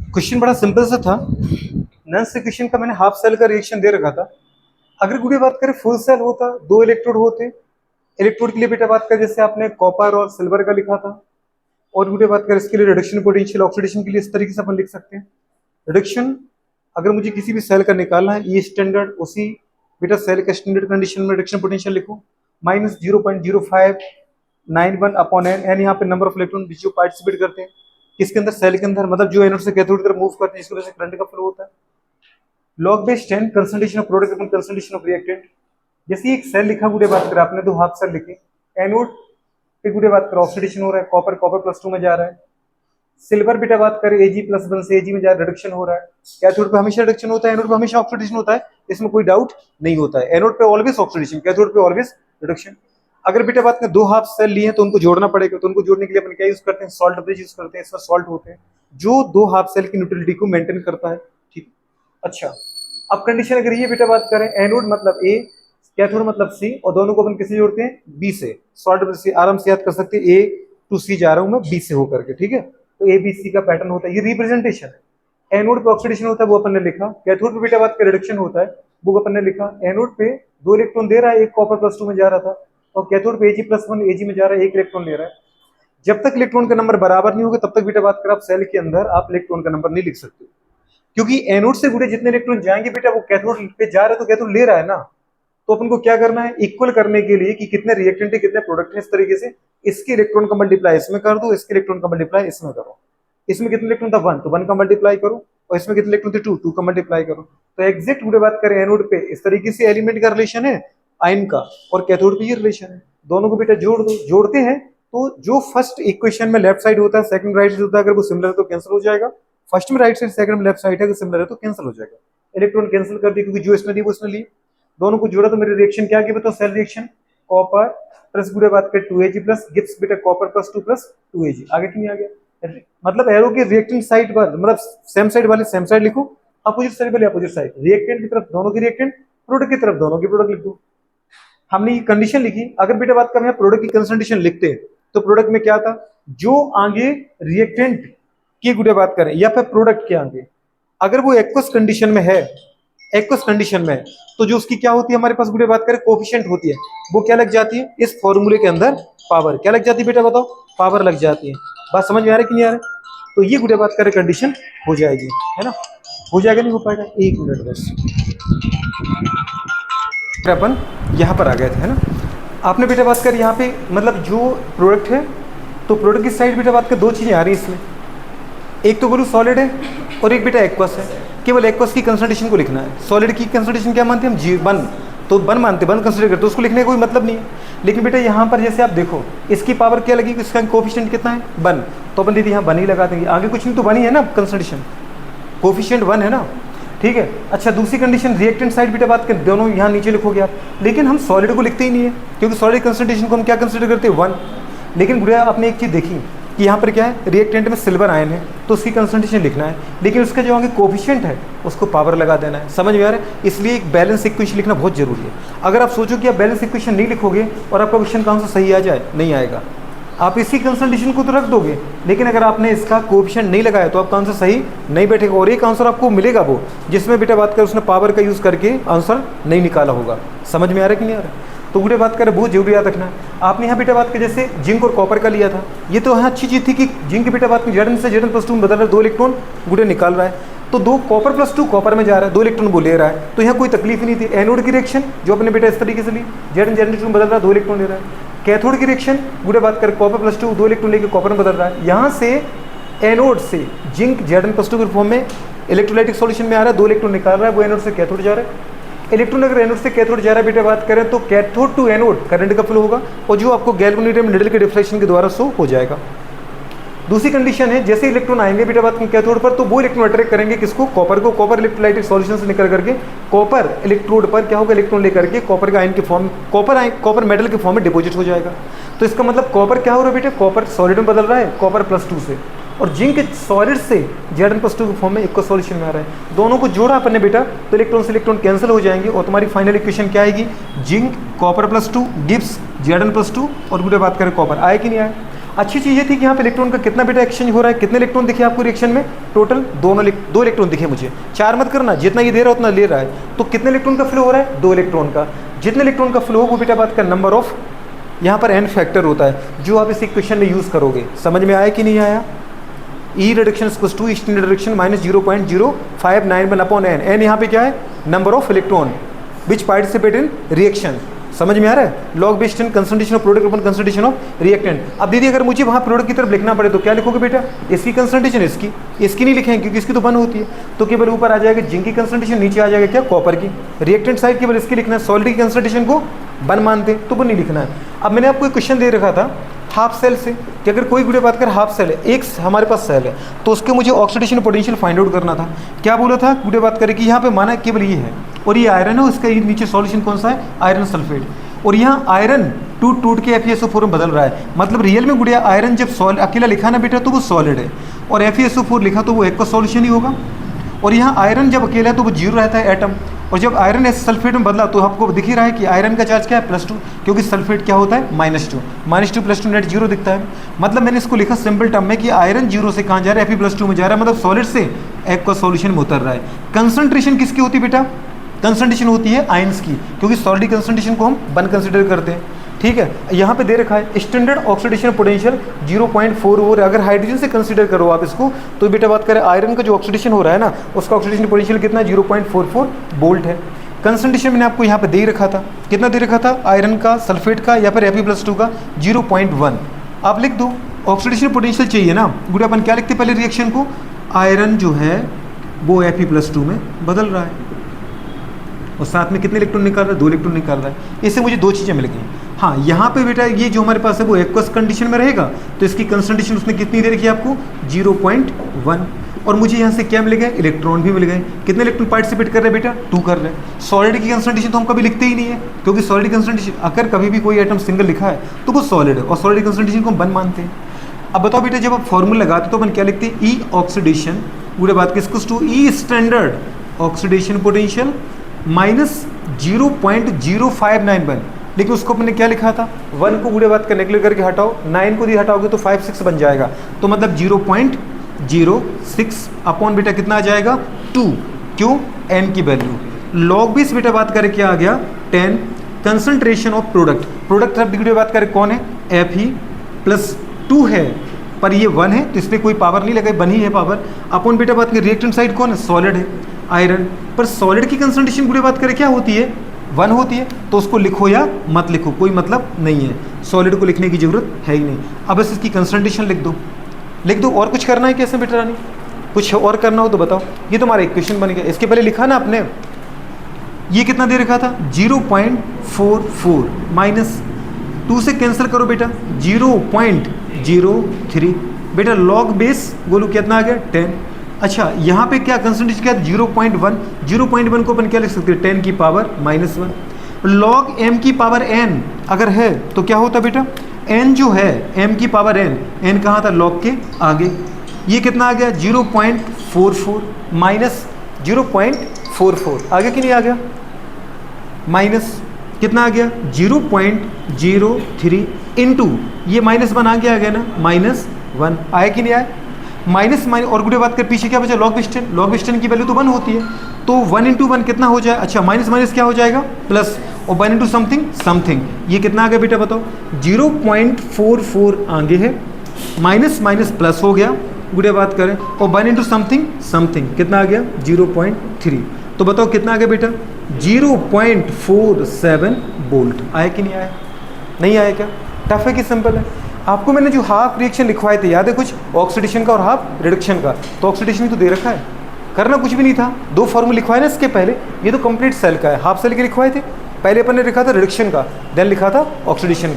Question बड़ा simple सा था। नंस इक्वेशन का मैंने हाफ सेल का रिएक्शन दे रखा था। अगर गुड़े बात करें फुल सेल होता, दो इलेक्ट्रोड होते। इलेक्ट्रोड के लिए बेटा बात करें जैसे आपने कॉपर और सिल्वर का लिखा था। और गुड़े बात करें इसके लिए रिडक्शन पोटेंशियल ऑक्सीडेशन के लिए इस तरीके से अपन लिख सकते हैं। रिडक्शन अगर मुझे किसी भी सेल का निकालना है, ये स्टैंडर्ड उसी बेटा सेल का स्टैंडर्ड कंडीशन में रिडक्शन पोटेंशियल लिखो -0.0591 अपॉन एन। एन यहाँ पे नंबर ऑफ इलेक्ट्रॉन जो पार्टिसिपेट करते हैं किसके अंदर, सेल के अंदर, मतलब जो एनोड से कैथोड की तरफ मूव करते हैं, जिसकी वजह से करंट का फ्लो होता है। Log base 10 concentration of product upon concentration of reactant. जैसे एक सेल लिखा गुड़े बात करें आपने, दो हाफ सेल लिखे। एनोड पे गुड़े बात करें ऑक्सीडेशन हो रहा है, कॉपर +2 में जा रहा है। सिल्वर बेटा बात करें Ag+1 से Ag में जा रिडक्शन हो रहा है। कैथोड पे हमेशा रिडक्शन होता है, एनोड पे हमेशा ऑक्सीडेशन होता है, इसमें कोई डाउट नहीं होता है। एनोड पे ऑलवेज ऑक्सीडेशन, कैथोड पे ऑलवेज रिडक्शन। अगर बेटा बात करें दो हाफ सेल लिए हैं तो उनको जोड़ना पड़ेगा, तो उनको जोड़ने के लिए अपन क्या यूज करते हैं, सॉल्ट ब्रिज यूज करते हैं। इसमें सॉल्ट होते हैं जो दो हाफ सेल की न्यूट्रलिटी को मेंटेन करता है। ठीक, अच्छा अब कंडीशन अगर ये बेटा बात करें, एनोड मतलब ए, कैथोड मतलब सी, और दोनों को अपन किससे जोड़ते हैं, बी से। सॉल्ट ब्रिज से आराम से याद कर सकते हैं, ए टू सी जा रहा हूं मैं बी से होकर के, ठीक है। तो ए बी सी का पैटर्न होता है, ये रिप्रेजेंटेशन है। एनोड पे ऑक्सीडेशन होता है वो अपन ने लिखा, कैथोड पे बेटा बात का रिडक्शन होता है वो अपन ने लिखा। एनोड पे दो इलेक्ट्रॉन दे रहा है, एक कॉपर +2 में जा रहा था, और कैथोड पे Ag+1 Ag में जा रहा है, एक इलेक्ट्रॉन ले रहा है। जब तक इलेक्ट्रॉन का नंबर बराबर नहीं होगा तब तक बेटा बात कर आप सेल के अंदर आप इलेक्ट्रॉन का नंबर नहीं लिख सकते, क्योंकि एनोड से जुड़े जितने इलेक्ट्रॉन जाएंगे बेटा वो कैथोड पे जा रहा है, तो कैथोड ले रहा है ना। तो अपन को क्या करना है, इक्वल करने के लिए कि कितने रिएक्टेंट है कितने प्रोडक्ट है, इस तरीके से इसके इलेक्ट्रॉन का मल्टीप्लाई इसमें कर दो, इसके इलेक्ट्रॉन का मल्टीप्लाई इसमें करो। इसमें कितने इलेक्ट्रॉन था 1, तो 1 का मल्टीप्लाई करो, और इसमें कितने इलेक्ट्रॉन थे 2, 2 का मल्टीप्लाई करो। तो एग्जैक्ट गुड़े बात करें एनोड पे इस तरीके से एलिमेंट का रिलेशन है आयन का, और कैथोड पे ये रिलेशन है। दोनों को बेटा जोड़ दो, जोड़ते हैं तो जो फर्स्ट इक्वेशन में लेफ्ट साइड होता है सेकंड राइट साइड होता है, अगर वो सिमिलर है तो कैंसिल हो जाएगा। फर्स्ट में राइट साइड सेकंड में लेफ्ट साइड है, अगर सिमिलर है तो कैंसिल हो जाएगा। इलेक्ट्रॉन कैंसिल कर दी क्योंकि जो इसने ली वो इसने ली। दोनों को जोड़ा तो मेरे रिएक्शन क्या की बताओ, सेल रिएक्शन। कॉपर प्लस गुड़े बात करें 2Ag प्लस गिव्स बेटा कॉपर +2 + 2Ag। आगे क्यों नहीं आ गया, मतलब एरो के रिएक्टिंग साइड पर, मतलब सेम साइड वाले सेम साइड लिखो, अपोजिट साइड वाले अपोजिट साइड। रिएक्टेंट की तरफ दोनों की रिएक्टेंट, प्रोडक्ट की तरफ दोनों की प्रोडक्ट लिख दो। हमने ये कंडीशन लिखी। अगर बेटा बात करें प्रोडक्ट की कंसंट्रेशन लिखते हैं तो प्रोडक्ट में क्या था, जो आगे रिएक्टेंट की गुड़े बात करें या फिर प्रोडक्ट के आगे अगर वो एक्वस कंडीशन में है, एक्वस कंडीशन में है, तो जो उसकी क्या होती है हमारे पास गुड़े बात करें कोफिशिएंट होती है, वो क्या लग जाती है इस फॉर्मूले के अंदर, पावर क्या लग जाती है बेटा बताओ, पावर लग जाती है। बात समझ में आ रहा है कि नहीं आ रहा है? तो ये गुड़े बात करें कंडीशन हो जाएगी, है ना। हो जाएगा नहीं हो पाएगा, एक मिनट बस। अपन यहाँ पर आ गए थे, है ना। आपने बेटा बात कर यहाँ पे मतलब जो प्रोडक्ट है, तो प्रोडक्ट की साइड बेटा बात कर दो चीज़ें आ रही है इसमें, एक तो बोलूँ सॉलिड है और एक बेटा एक्वस है। केवल एक्वस की कंसंट्रेशन को लिखना है, सॉलिड की कंसंट्रेशन क्या मानते हैं हम, G1, तो 1 मानते, 1 कंसिडर करते, तो उसको लिखने का कोई मतलब नहीं है। लेकिन बेटा यहाँ पर जैसे आप देखो इसकी पावर क्या लगेगी, इसका कोफिशिएंट कितना है 1, तो अपन दीदी यहाँ 1 ही लगा देंगे, आगे कुछ नहीं तो 1 ही है ना, कंसंट्रेशन कोफिशिएंट 1 है ना, ठीक है। अच्छा दूसरी कंडीशन रिएक्टेंट साइड बेटा बात करें दोनों यहाँ नीचे लिखोगे आप, लेकिन हम सॉलिड को लिखते ही नहीं है क्योंकि सॉलिड कंसंट्रेशन को हम क्या कंसिडर करते हैं 1। लेकिन गुड़िया आपने एक चीज़ देखी कि यहाँ पर क्या है, रिएक्टेंट में सिल्वर आयन है तो उसकी कंसंट्रेशन लिखना है, लेकिन उसका जो आगे कोफिशिएंट है उसको पावर लगा देना है। समझ में आ रहा है? इसलिए एक बैलेंस इक्वेशन लिखना बहुत जरूरी है। अगर आप सोचो कि आप बैलेंस इक्वेशन नहीं लिखोगे और आपका क्वेश्चन कहाँ से सही आ जाए, नहीं आएगा। आप इसी कंसंट्रेशन को तो रख दोगे, लेकिन अगर आपने इसका कोफिशिएंट नहीं लगाया तो आपका आंसर सही नहीं बैठेगा, और एक आंसर आपको मिलेगा वो जिसमें बेटा बात कर उसने पावर का यूज़ करके आंसर नहीं निकाला होगा। समझ में आ रहा है कि नहीं आ रहा है? तो गुड़े बात करें बहुत जरूरी याद रखना है। आपने यहाँ बेटा बात कर जैसे जिंक और कॉपर का लिया था, ये तो यहाँ अच्छी चीज़ थी कि जिंक बेटा बात में Zn से Zn+2 में बदल रहा है, 2 इलेक्ट्रॉन गुड़े निकाल रहा है, तो 2 कॉपर +2 कॉपर में जा रहा है, 2 इलेक्ट्रॉन वो ले रहा है, तो यहाँ कोई तकलीफ ही नहीं थी। एनोड की रिएक्शन जो अपने बेटा इस तरीके से ली, Zn में बदल रहा है, 2 इलेक्ट्रॉन ले रहा है। कैथोड की रिएक्शन गुड़े बात करें कॉपर +2 2 इलेक्ट्रॉन लेकर कॉपर में बदल रहा है, यहाँ से एनोड से जिंक Zn+2 के फॉर्म में इलेक्ट्रोलाइटिक सॉल्यूशन में आ रहा है, 2 इलेक्ट्रॉन निकाल रहा है, वो एनोड से कैथोड जा रहा है। इलेक्ट्रॉन अगर एनोड से कैथोड जा रहा है बेटा बात करें तो कैथोड टू एनोड करंट का फ्लो होगा, और जो आपको गैल्वेनोडियम निडल के डिफ्लेक्शन के द्वारा शो हो जाएगा। दूसरी कंडीशन है जैसे इलेक्ट्रॉन आएंगे बेटा बात करें कैथोड पर, तो वो इलेक्ट्रॉन अट्रैक्ट करेंगे किसको, कॉपर को। कॉपर इलेक्ट्रोलाइटिक सॉल्यूशन से निकल करके कॉपर इलेक्ट्रोड पर क्या होगा, इलेक्ट्रॉन लेकर के कॉपर का आयन के फॉर्म, कॉपर मेटल के फॉर्म में डिपोजिट हो जाएगा। तो इसका मतलब कॉपर क्या हो रहा है बेटा, कॉपर सॉलिड में बदल रहा है कॉपर +2 से, और जिंक सॉलिड से Zn+2 के फॉर्म में एक सॉल्यूशन में आ रहा है। दोनों को जोड़ा अपन ने बेटा तो इलेक्ट्रॉन से इलेक्ट्रॉन कैंसिल हो जाएंगे, और तुम्हारी फाइनल इक्वेशन क्या आएगी, जिंक कॉपर +2 गिव्स Zn+2 और गुड़े बात करें कॉपर। आए कि नहीं आए? अच्छी चीज़ ये थी कि यहाँ पे इलेक्ट्रॉन का कितना बेटा एक्सचेंज हो रहा है, कितने इलेक्ट्रॉन दिखे आपको रिएक्शन में, टोटल दो इलेक्ट्रॉन दिखे मुझे, 4 मत करना, जितना ये दे रहा है उतना ले रहा है। तो कितने इलेक्ट्रॉन का फ्लो हो रहा है, 2 इलेक्ट्रॉन का। जितने इलेक्ट्रॉन का फ्लो हो वो बेटा बात का नंबर ऑफ, यहाँ पर एन फैक्टर होता है जो आप इस इक्वेशन में यूज़ करोगे। समझ में आया कि नहीं आया? E reduction equals to standard reduction minus 0.0591 upon N. N यहाँ पे क्या है, number of electron which participate in reaction. समझ में आ रहा है? Log based in concentration of product upon concentration of reactant. अब दीदी अगर मुझे वहाँ प्रोडक्ट की तरफ लिखना पड़े तो क्या लिखोगे बेटा, इसकी कंसंट्रेशन, इसकी नहीं लिखेंगे क्योंकि इसकी तो 1 होती है, तो केवल ऊपर आ जाएगा जिंक की कंसंट्रेशन, नीचे आ जाएगा क्या, कॉपर की। रिएक्टेंट साइड केवल इसकी लिखना है, सॉलिड की कंसंट्रेशन को 1 मानते हैं तो वो नहीं लिखना है। अब मैंने आपको एक क्वेश्चन दे रखा था हाफ सेल से कि अगर कोई वीडियो बात कर हाफ सेल है, एक हमारे पास सेल है, तो उसके मुझे ऑक्सीडेशन पोटेंशियल फाइंड आउट करना था। क्या बोला था वीडियो बात करें कि यहाँ पे माना केवल ये है और ये आयरन है, उसका नीचे सॉल्यूशन कौन सा है, आयरन सल्फेट, और यहाँ आयरन टूट के FeSO4 में बदल रहा है। मतलब रियल में गुड़िया आयरन जब अकेला लिखा ना बेटा तो वो सॉलिड है, और FeSO4 लिखा तो वो एक का सॉल्यूशन ही होगा। और यहाँ आयरन जब अकेला है तो वो 0 रहता है एटम, और जब आयरन एस सल्फेट में बदला तो आपको दिख ही रहा है कि आयरन का चार्ज क्या है, +2, क्योंकि सल्फेट क्या होता है, -2, -2 + 2 नेट 0 दिखता है। मतलब मैंने इसको लिखा सिंपल टर्म में कि आयरन 0 से कहाँ जा रहा है, Fe+2 में जा रहा है, मतलब सॉलिड से एक का सॉल्यूशन में उतर रहा है। कंसंट्रेशन किसकी होती है बेटा, कंसंट्रेशन होती है आयंस की, क्योंकि सॉलिड कंसंट्रेशन को हम 1 कंसिडर करते हैं। ठीक है, यहाँ पे दे रखा है स्टैंडर्ड ऑक्सीडेशन पोटेंशियल 0.44। अगर हाइड्रोजन से कंसीडर करो आप इसको तो बेटा बात करें आयरन का जो ऑक्सीडेशन हो रहा है ना, उसका ऑक्सीडेशन पोटेंशियल कितना है, 0.44 वोल्ट है। कंसंट्रेशन मैंने आपको यहाँ पे दे ही रखा था, कितना दे रखा था, आयरन का, सल्फेट का या फिर Fe+2 का 0.1। आप लिख दो ऑक्सीडेशन पोटेंशियल चाहिए ना गुड़िया, अपन क्या लिखते पहले रिएक्शन को, आयरन जो है वो Fe+2 में बदल रहा है और साथ में कितने इलेक्ट्रॉन निकाल रहा है, 2 इलेक्ट्रॉन निकाल रहा है। इससे मुझे 2 चीज़ें मिल गई। हाँ, यहाँ पे बेटा ये जो हमारे पास है वो एक्वस कंडीशन में रहेगा, तो इसकी कंसंट्रेशन उसने कितनी दे रखी है आपको, 0.1, और मुझे यहाँ से क्या मिल गया, इलेक्ट्रॉन भी मिल गए। कितने इलेक्ट्रॉन पार्टिसिपेट कर रहे हैं बेटा, 2 कर रहे हैं। सॉलिड की कंसंट्रेशन तो हम कभी लिखते ही नहीं है, क्योंकि सॉलिड कंसंट्रेशन अगर कभी भी कोई एटम सिंगल लिखा है तो वो सॉलिड है, और सॉलिड कंसंट्रेशन को हम 1 मानते हैं। अब बताओ बेटा, जब आप फॉर्मूला लगाते तो अपन क्या लिखते हैं, ई ऑक्सीडेशन, पूरे बात किसको, two E standard oxidation potential minus 0.0591, लेकिन उसको अपने क्या लिखा था, 1 को बूढ़े बात का नेगलेक्ट करके हटाओ, 9 को भी हटाओगे तो 5 6 बन जाएगा, तो मतलब 0.06 अपॉन बेटा कितना आ जाएगा, 2। क्यों, एन की वैल्यू। लॉग बेस बेटा बात करें क्या आ गया, 10। कंसंट्रेशन ऑफ प्रोडक्ट तरफ वीडियो बात करें कौन है, Fe+2 है, पर ये 1 है तो इस पर कोई पावर नहीं लगाई, 1 ही है पावर। अपॉन बेटा बात करें रिएक्टेंट साइड कौन है, सॉलिड है, आयरन, पर सॉलिड की कंसंट्रेशन पूरी बात करें क्या होती है, 1 होती है, तो उसको लिखो या मत लिखो कोई मतलब नहीं है, सॉलिड को लिखने की जरूरत है ही नहीं। अब बस इसकी कंसंट्रेशन लिख दो। और कुछ करना है कैसे बेटा रानी, कुछ और करना हो तो बताओ। ये तुम्हारा इक्वेशन बन गया, इसके पहले लिखा ना आपने, ये कितना दे रखा था, 0.44 माइनस 2 से कैंसिल करो बेटा, 0.03 बेटा, लॉग बेस बोलो कितना आ गया, 10। अच्छा, यहाँ पे क्या कंसंट्रेशन क्या, 0.1 को अपन क्या लिख सकते हैं, 10 की पावर -1। लॉग m की पावर n अगर है तो क्या होता बेटा, n जो है m की पावर n कहाँ था, लॉग के आगे, ये कितना आ गया, 0.44 माइनस 0.44 आगे कि नहीं आ गया, माइनस कितना आ गया, 0.03 इंटू ये -1 आ गया ना, -1 आया कि नहीं आया, माइनस और गुड़े बात कर पीछे क्या बचा, लॉग वेस्टर्न की वैल्यू तो 1 होती है, तो 1 × 1 कितना हो जाए, अच्छा माइनस क्या हो जाएगा, प्लस, और 1 × समथिंग, ये कितना आ गया बेटा बताओ, 0.44 आगे है, माइनस प्लस हो गया गुड़े बात करें, और 1 × समथिंग कितना आ गया, 0.3, तो बताओ कितना आ गया बेटा, 0.47 वोल्ट। आया कि नहीं आया, नहीं आया क्या, टफ है कि सिंपल है। आपको मैंने जो हाफ रिएक्शन लिखवाए थे याद है कुछ, ऑक्सीडेशन का और हाफ रिडक्शन का, तो ऑक्सीडेशन तो दे रखा है, करना कुछ भी नहीं था, 2 फॉर्मूले लिखवाए ना इसके पहले, ये तो कंप्लीट सेल का है, हाफ सेल के लिखवाए थे, पहले अपन ने लिखा था रिडक्शन का, देन लिखा था ऑक्सीडेशन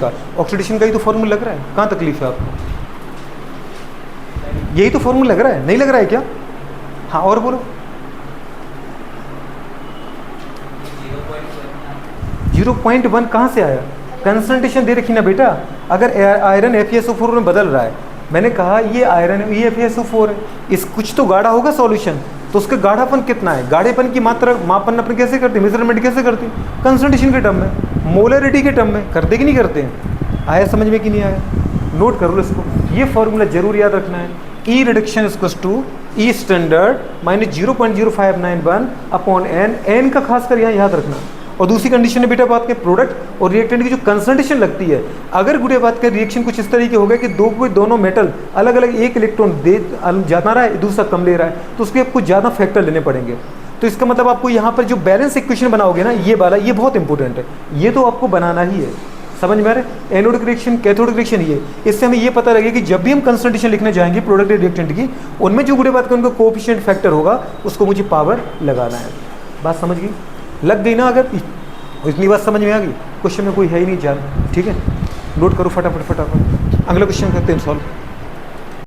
का ही तो फॉर्मूला लग रहा है, कहाँ तकलीफ है आपको, यही तो फॉर्मूला लग रहा है, नहीं लग रहा है क्या, हाँ और बोलो, 0.1 कहाँ से आया, कंसंट्रेशन दे रखी ना बेटा, अगर आयरन FeSO4 में बदल रहा है, मैंने कहा ये आयरन है, ये FeSO4 है, इस कुछ तो गाढ़ा होगा सॉल्यूशन, तो उसका गाढ़ापन कितना है, गाढ़ेपन की मात्रा मापन अपन कैसे करते हैं, मेजरमेंट कैसे करते हैं, कंसंट्रेशन के टर्म में, मोलरिटी के टर्म में करते कि नहीं करते हैं, आया समझ में कि नहीं आया, नोट कर लो इसको, ये फॉर्मूला जरूर याद रखना है, E reduction equals to E standard minus 0.0591 upon N, N का खासकर यहाँ याद रखना। और दूसरी कंडीशन है बेटा बात के प्रोडक्ट और रिएक्टेंट की जो कंसंट्रेशन लगती है, अगर गुड़े बात का रिएक्शन कुछ इस तरीके हो गया कि दोनों मेटल अलग अलग एक इलेक्ट्रॉन दे जाना रहा है, दूसरा कम ले रहा है, तो उसके कुछ ज़्यादा फैक्टर लेने पड़ेंगे। तो इसका मतलब आपको यहाँ पर जो बैलेंस इक्वेशन बनाओगे ना, ये वाला, ये बहुत इंपॉर्टेंट है, ये तो आपको बनाना ही है। समझ में आ रहा है? एनोडिक रिएक्शन, कैथोडिक रिएक्शन, ये इससे हमें ये पता लगेगा कि जब भी हम कंसंट्रेशन लिखने जाएंगे प्रोडक्ट रिएक्टेंट की, उनमें जो गुड़े बात का उनका कोएफिशिएंट फैक्टर होगा उसको मुझे पावर लगाना है। बात समझ गई? लग गई ना? अगर इतनी बात समझ में आ गई, क्वेश्चन में कोई है ही नहीं जान, ठीक है? नोट करो फटाफट फटाफट, अगला क्वेश्चन करते हैं सॉल्व।